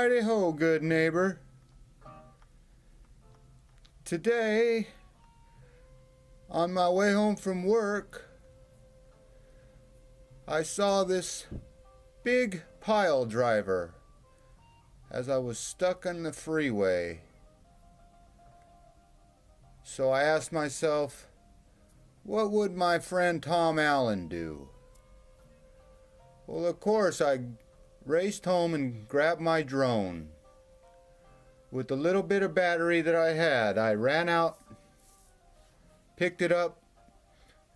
Righty ho, good neighbor. Today, on my way home from work, I saw this big pile driver as I was stuck on the freeway. So I asked myself, what would my friend Tom Allen do? Well, of course, I raced home and grabbed my drone. With the little bit of battery that I had, I ran out, picked it up,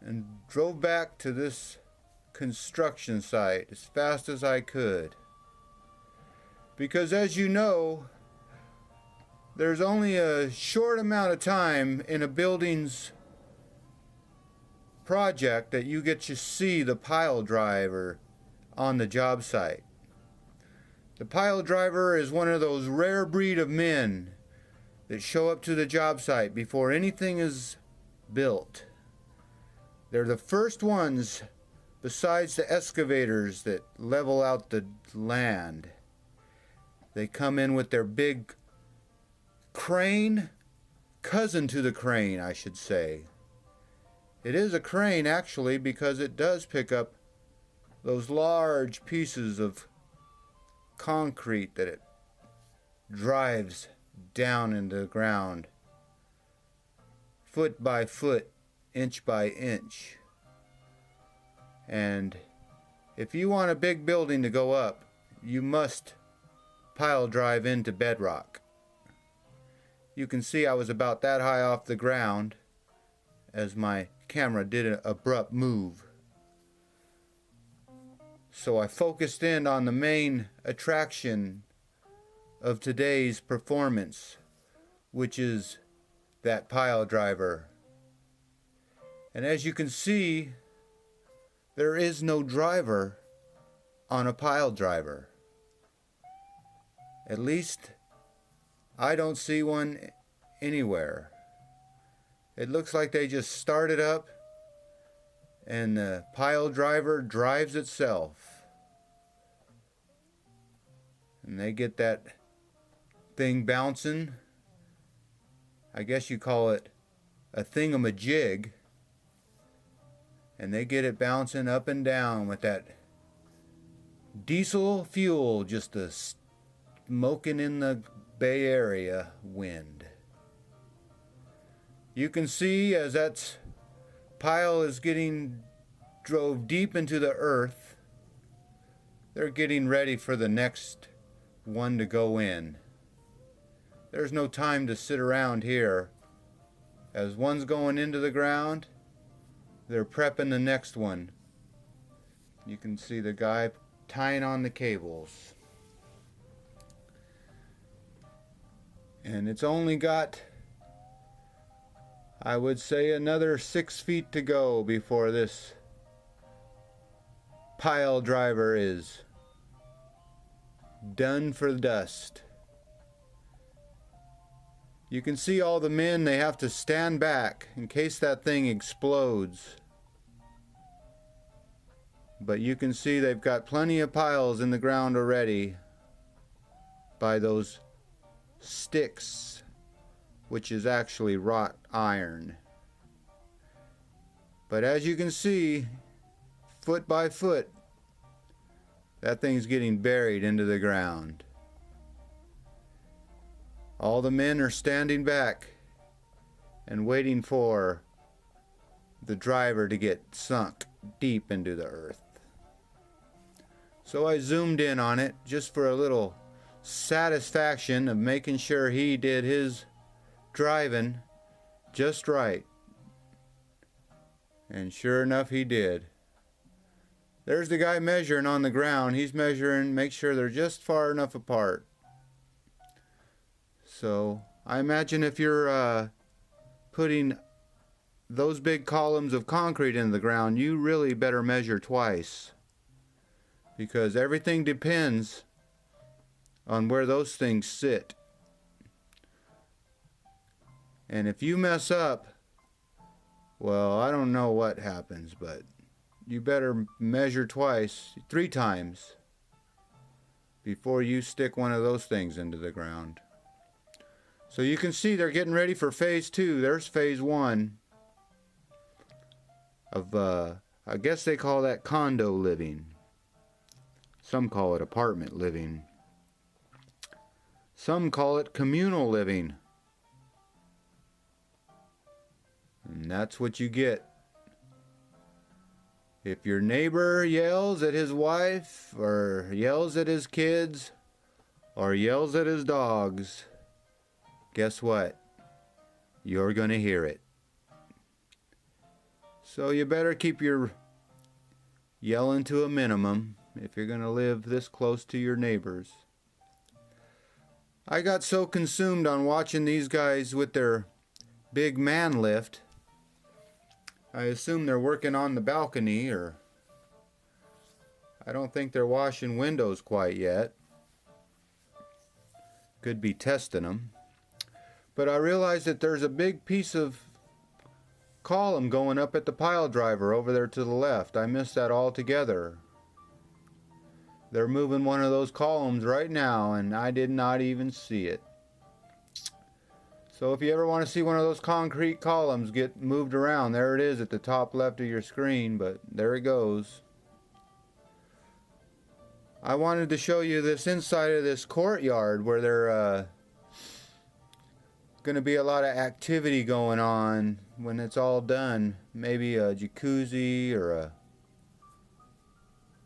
and drove back to this construction site as fast as I could. Because as you know, there's only a short amount of time in a building's project that you get to see the pile driver on the job site. The pile driver is one of those rare breed of men that show up to the job site before anything is built. They're the first ones, besides the excavators that level out the land. They come in with their big crane, cousin to the crane, I should say. It is a crane actually, because it does pick up those large pieces of concrete that it drives down into the ground, foot by foot, inch by inch. And if you want a big building to go up, you must pile drive into bedrock. You can see I was about that high off the ground as my camera did an abrupt move. So I focused in on the main attraction of today's performance, which is that pile driver. And as you can see, there is no driver on a pile driver. At least I don't see one anywhere. It looks like they just started up and the pile driver drives itself. And they get that thing bouncing. I guess you call it a thingamajig. And they get it bouncing up and down with that diesel fuel, just a smoking in the Bay Area wind. You can see as that pile is getting drove deep into the earth, they're getting ready for the next one to go in. There's no time to sit around here. As one's going into the ground, they're prepping the next one. You can see the guy tying on the cables. And it's only got, I would say, another 6 feet to go before this pile driver is done for dust. You can see all the men, they have to stand back in case that thing explodes. But you can see they've got plenty of piles in the ground already by those sticks, which is actually wrought iron. But as you can see, foot by foot, that thing's getting buried into the ground. All the men are standing back and waiting for the driver to get sunk deep into the earth. So I zoomed in on it just for a little satisfaction of making sure he did his driving just right. And sure enough, he did. There's the guy measuring on the ground. He's measuring, make sure they're just far enough apart. So I imagine if you're putting those big columns of concrete in the ground, you really better measure twice, because everything depends on where those things sit. And if you mess up, well, I don't know what happens, but you better measure twice, 3 times, before you stick one of those things into the ground. So you can see they're getting ready for phase 2. There's phase 1 of, I guess they call that condo living. Some call it apartment living. Some call it communal living. And that's what you get. If your neighbor yells at his wife, or yells at his kids, or yells at his dogs, guess what? You're going to hear it. So you better keep your yelling to a minimum if you're going to live this close to your neighbors. I got so consumed on watching these guys with their big man lift. I assume they're working on the balcony, or I don't think they're washing windows quite yet. Could be testing them. But I realized that there's a big piece of column going up at the pile driver over there to the left. I missed that altogether. They're moving one of those columns right now, and I did not even see it. So if you ever want to see one of those concrete columns get moved around, there it is at the top left of your screen, but there it goes. I wanted to show you this inside of this courtyard where there going to be a lot of activity going on when it's all done. Maybe a jacuzzi or a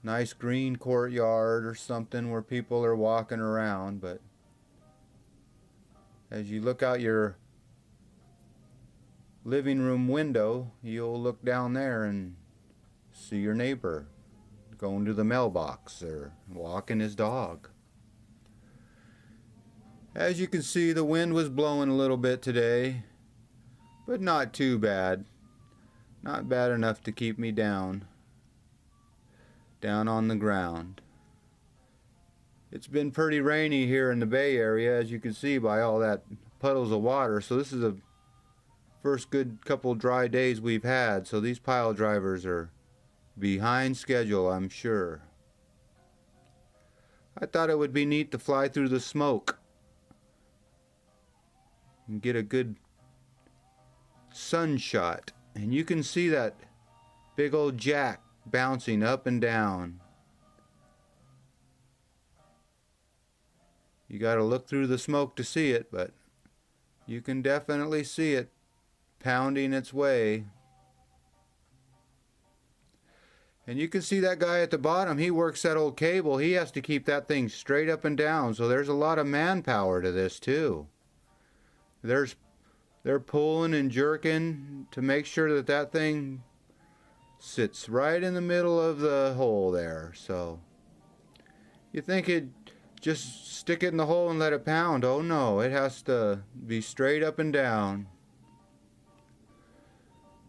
nice green courtyard or something where people are walking around. But as you look out your living room window, you'll look down there and see your neighbor going to the mailbox or walking his dog. As you can see, the wind was blowing a little bit today, but not too bad. Not bad enough to keep me down on the ground. It's been pretty rainy here in the Bay Area, as you can see by all that puddles of water. So this is the first good couple dry days we've had. So these pile drivers are behind schedule, I'm sure. I thought it would be neat to fly through the smoke and get a good sun shot. And you can see that big old jack bouncing up and down. You got to look through the smoke to see it, but you can definitely see it pounding its way. And you can see that guy at the bottom. He works that old cable. He has to keep that thing straight up and down. So there's a lot of manpower to this too. They're pulling and jerking to make sure that that thing sits right in the middle of the hole there. So you think it'd just stick it in the hole and let it pound. Oh no, it has to be straight up and down.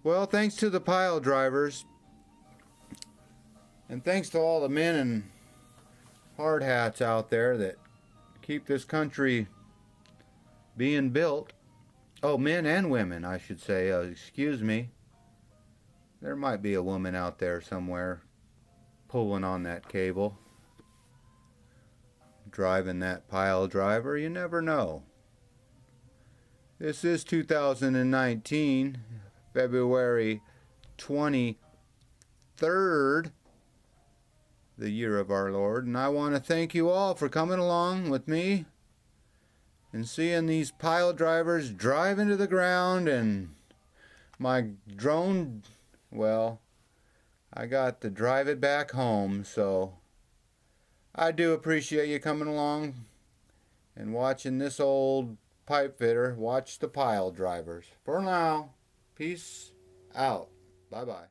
Well, thanks to the pile drivers, and thanks to all the men in hard hats out there that keep this country being built. Oh, men and women, I should say. Excuse me. There might be a woman out there somewhere pulling on that cable, driving that pile driver. You never know. This is 2019, February 23rd, the year of our Lord. And I want to thank you all for coming along with me and seeing these pile drivers drive into the ground. And my drone, well, I got to drive it back home. So I do appreciate you coming along and watching this old pipe fitter watch the pile drivers. For now, peace out. Bye-bye.